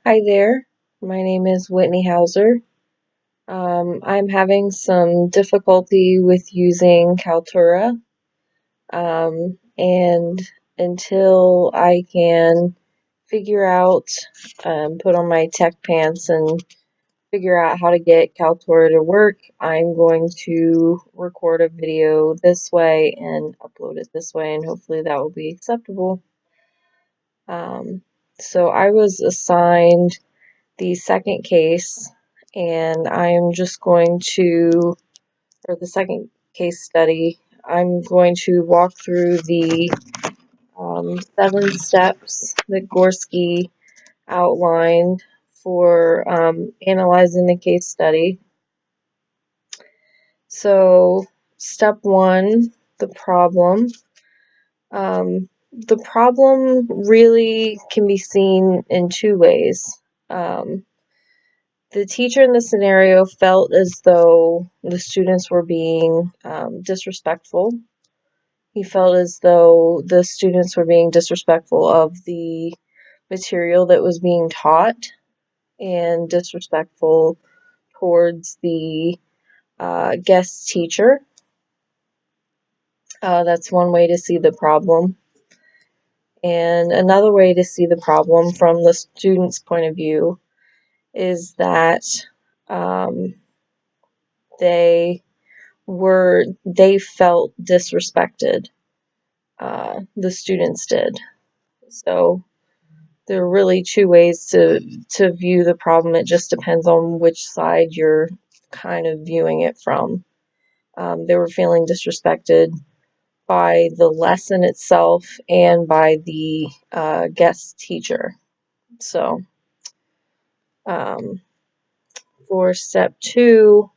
Hi there, my name is Whitney Hauser. I'm having some difficulty with using Kaltura, and until I can figure out, put on my tech pants and figure out how to get Kaltura to work, I'm going to record a video this way and upload it this way, and hopefully that will be acceptable. So I was assigned the second case, and I'm just going to, or the second case study, I'm going to walk through the 7 steps that Gorski outlined for analyzing the case study. So, step 1, the problem. The problem really can be seen in 2 ways. The teacher in the scenario felt as though the students were being disrespectful. He felt as though the students were being disrespectful of the material that was being taught and disrespectful towards the guest teacher. That's one way to see the problem. And another way to see the problem from the student's point of view is that um, they felt disrespected. The students did. So there are really 2 ways to view the problem. It just depends on which side you're kind of viewing it from. They were feeling disrespected by the lesson itself and by the guest teacher. So for step 2,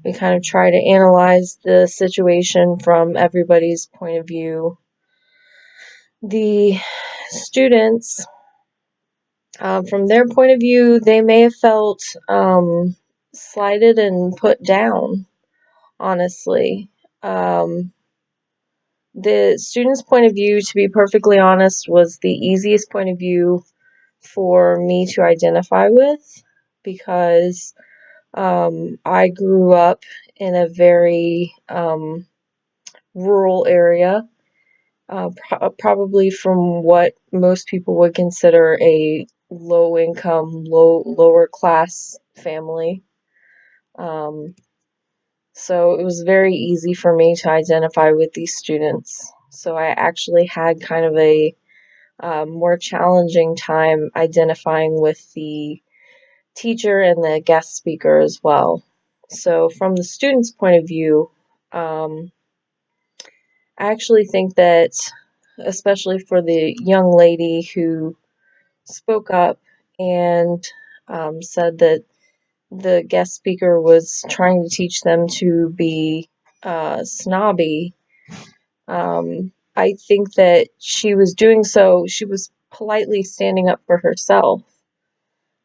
we kind of try to analyze the situation from everybody's point of view. The students, from their point of view, they may have felt slighted and put down, honestly. The student's point of view, to be perfectly honest, was the easiest point of view for me to identify with because I grew up in a very rural area, probably from what most people would consider a low income, lower class family. So it was very easy for me to identify with these students. So I actually had kind of a more challenging time identifying with the teacher and the guest speaker as well. So from the student's point of view, I actually think that, especially for the young lady who spoke up and said that the guest speaker was trying to teach them to be snobby, I think that she was doing so, she was politely standing up for herself.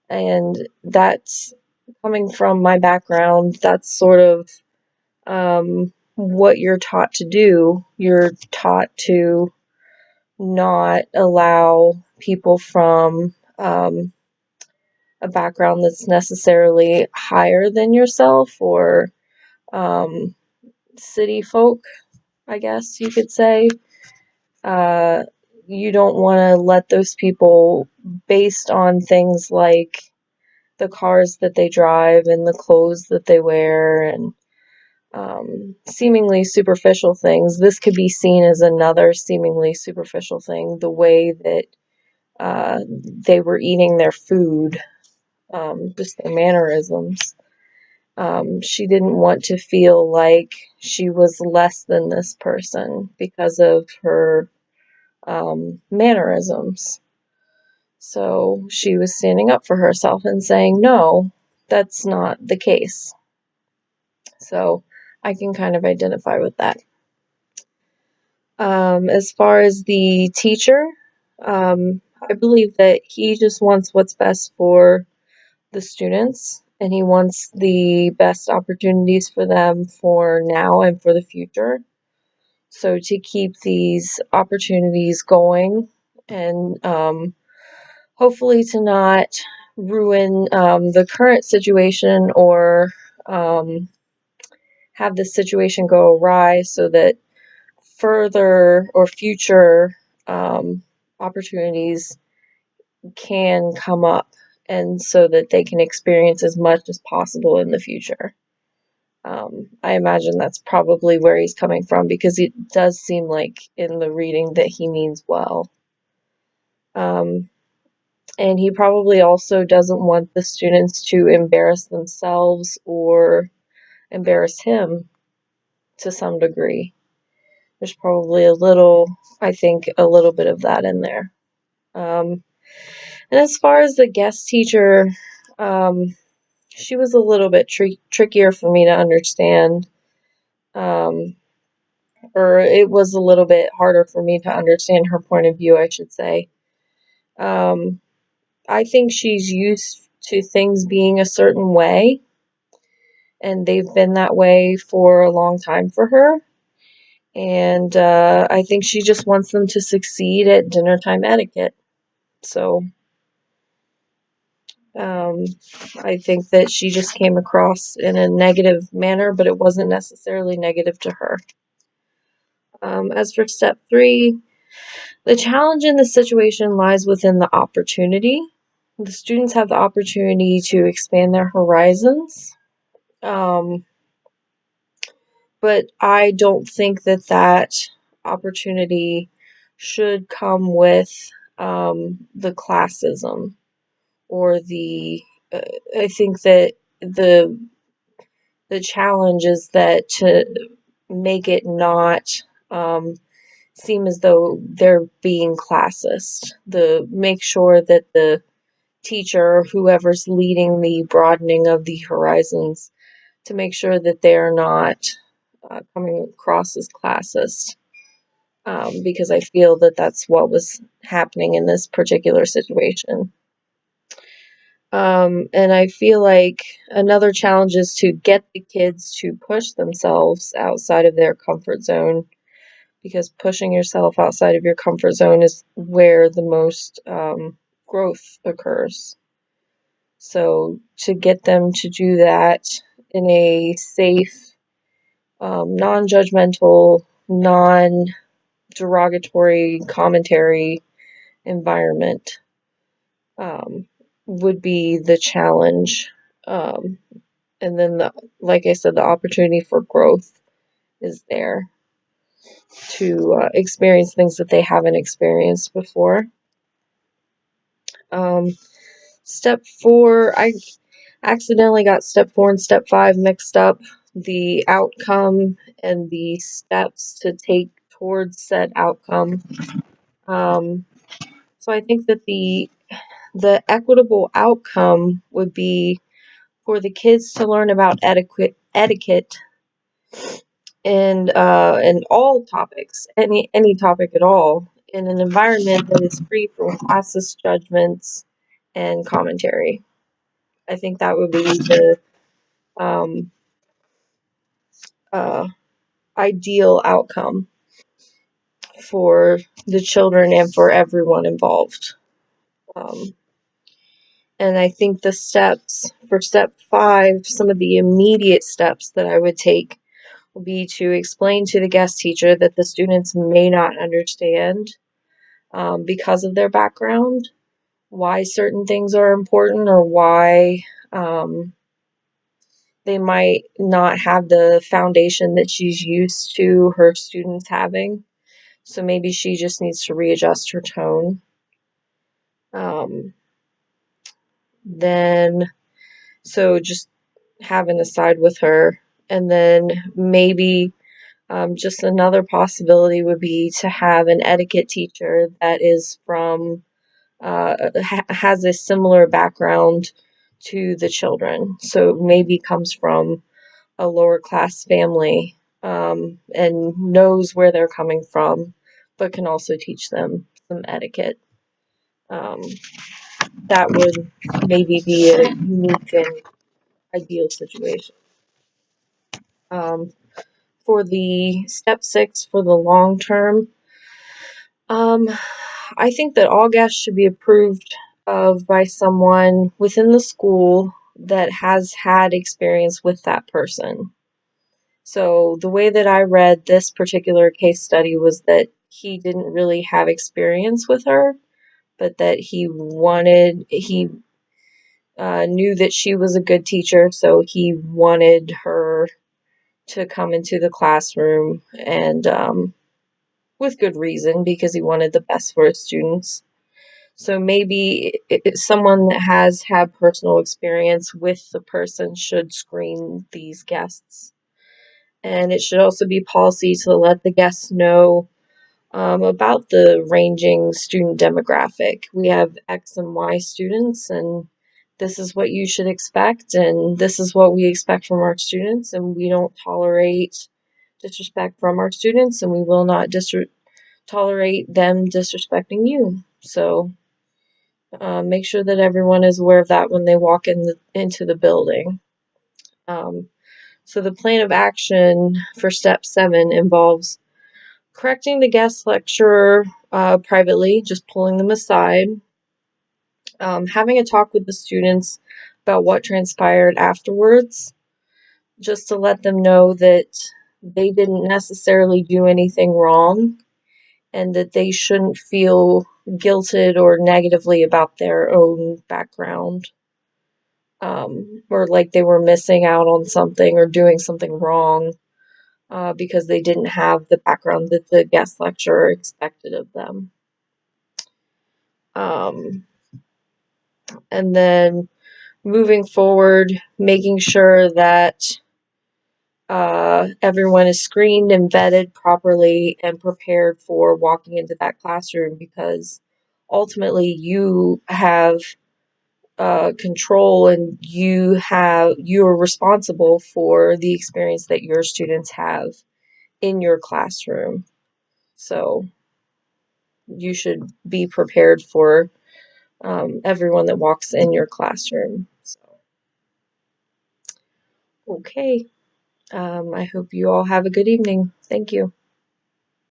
And that's coming from my background, that's sort of what you're taught to do. You're taught to not allow people from a background that's necessarily higher than yourself or city folk, I guess you could say. You don't want to let those people, based on things like the cars that they drive and the clothes that they wear and seemingly superficial things. This could be seen as another seemingly superficial thing, the way that they were eating their food, just their mannerisms. She didn't want to feel like she was less than this person because of her mannerisms. So she was standing up for herself and saying, no, that's not the case. So I can kind of identify with that. As far as the teacher, I believe that he just wants what's best for the students, and he wants the best opportunities for them for now and for the future. So to keep these opportunities going and hopefully to not ruin the current situation or have the situation go awry so that further or future opportunities can come up and so that they can experience as much as possible in the future. I imagine that's probably where he's coming from because it does seem like in the reading that he means well. Um, and he probably also doesn't want the students to embarrass themselves or embarrass him to some degree. There's probably I think, a little bit of that in there. And as far as the guest teacher, she was a little bit trickier for me to understand. Um, or it was a little bit harder for me to understand her point of view, I should say. Um, I think she's used to things being a certain way, and they've been that way for a long time for her. And I think she just wants them to succeed at dinner time etiquette. So um, I think that she just came across in a negative manner, but it wasn't necessarily negative to her. As for step 3, the challenge in the situation lies within the opportunity. The students have the opportunity to expand their horizons, um, but I don't think that that opportunity should come with the classism or the. I think that the the challenge is that to make it not seem as though they're being classist. The make sure that the teacher, whoever's leading the broadening of the horizons, to make sure that they're not coming across as classist. Because I feel that that's what was happening in this particular situation. And I feel like another challenge is to get the kids to push themselves outside of their comfort zone because pushing yourself outside of your comfort zone is where the most growth occurs. So to get them to do that in a safe, non-judgmental, non-derogatory commentary environment um, would be the challenge. Um, and then, like I said, the opportunity for growth is there to experience things that they haven't experienced before. Um, Step 4, I accidentally got step 4 and step 5 mixed up. The outcome and the steps to take towards said outcome. Um, so I think that the equitable outcome would be for the kids to learn about etiquette and all topics, any topic at all, in an environment that is free from classist judgments and commentary. I think that would be the um, uh, ideal outcome for the children and for everyone involved. Um, and I think the steps for step 5, some of the immediate steps that I would take would be to explain to the guest teacher that the students may not understand because of their background why certain things are important or why they might not have the foundation that she's used to her students having. So maybe she just needs to readjust her tone. Um, then, so just have an aside with her. And then maybe just another possibility would be to have an etiquette teacher that is from, has a similar background to the children. So maybe comes from a lower class family and knows where they're coming from, but can also teach them some etiquette. Um, that would maybe be a unique and ideal situation. Um, for the step 6, for the long term, um, I think that all guests should be approved of by someone within the school that has had experience with that person. So the way that I read this particular case study was that he didn't really have experience with her, but that he knew that she was a good teacher, so he wanted her to come into the classroom, and with good reason, because he wanted the best for his students. So maybe someone that has had personal experience with the person should screen these guests. And it should also be policy to let the guests know about the ranging student demographic. We have X and Y students, and this is what you should expect, and this is what we expect from our students, and we don't tolerate disrespect from our students, and we will not tolerate them disrespecting you. So make sure that everyone is aware of that when they walk into the building. Um, so the plan of action for step 7 involves correcting the guest lecturer privately, just pulling them aside, having a talk with the students about what transpired afterwards, just to let them know that they didn't necessarily do anything wrong and that they shouldn't feel guilted or negatively about their own background, or like they were missing out on something or doing something wrong because they didn't have the background that the guest lecturer expected of them. Um, and then moving forward, making sure that everyone is screened and vetted properly and prepared for walking into that classroom, because ultimately you have control, and you are responsible for the experience that your students have in your classroom. So you should be prepared for everyone that walks in your classroom. So, okay. I hope you all have a good evening. Thank you.